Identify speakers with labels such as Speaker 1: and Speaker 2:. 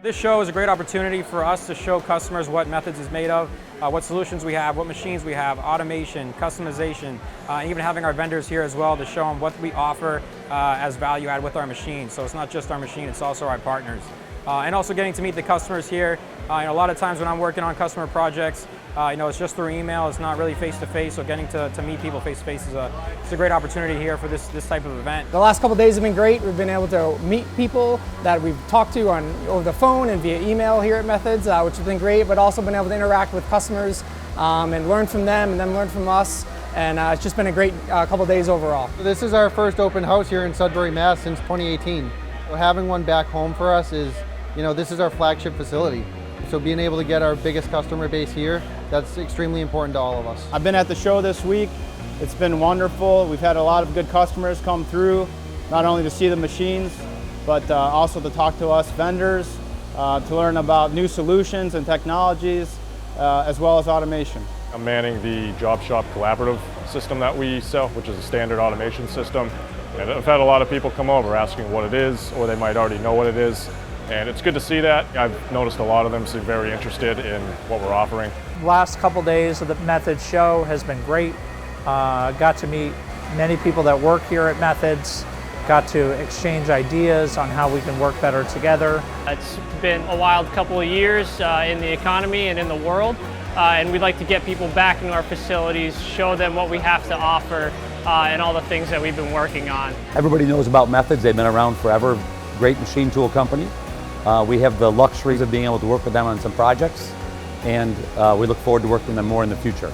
Speaker 1: This show is a great opportunity for us to show customers what Methods is made of, what solutions we have, what machines we have, automation, customization, and even having our vendors here as well to show them what we offer as value add with our machines. So it's not just our machine, it's also our partners. And also getting to meet the customers here. A lot of times when I'm working on customer projects, it's just through email, it's not really face-to-face, so getting to meet people face-to-face is a great opportunity here for this type of event.
Speaker 2: The last couple of days have been great. We've been able to meet people that we've talked to over the phone and via email here at Methods, which has been great, but also been able to interact with customers and learn from them and them learn from us. And it's just been a great couple of days overall.
Speaker 3: This is our first open house here in Sudbury, Mass. since 2018. So having one back home for us is, this is our flagship facility. So being able to get our biggest customer base here, that's extremely important to all of us.
Speaker 4: I've been at the show this week. It's been wonderful. We've had a lot of good customers come through, not only to see the machines, but also to talk to us vendors, to learn about new solutions and technologies, as well as automation.
Speaker 5: I'm manning the Job Shop Collaborative system that we sell, which is a standard automation system. And I've had a lot of people come over asking what it is, or they might already know what it is. And it's good to see that. I've noticed a lot of them seem very interested in what we're offering.
Speaker 6: Last couple days of the Methods show has been great. Got to meet many people that work here at Methods, got to exchange ideas on how we can work better together.
Speaker 7: It's been a wild couple of years in the economy and in the world, and we'd like to get people back into our facilities, show them what we have to offer, and all the things that we've been working on.
Speaker 8: Everybody knows about Methods. They've been around forever. Great machine tool company. We have the luxuries of being able to work with them on some projects, and we look forward to working with them more in the future.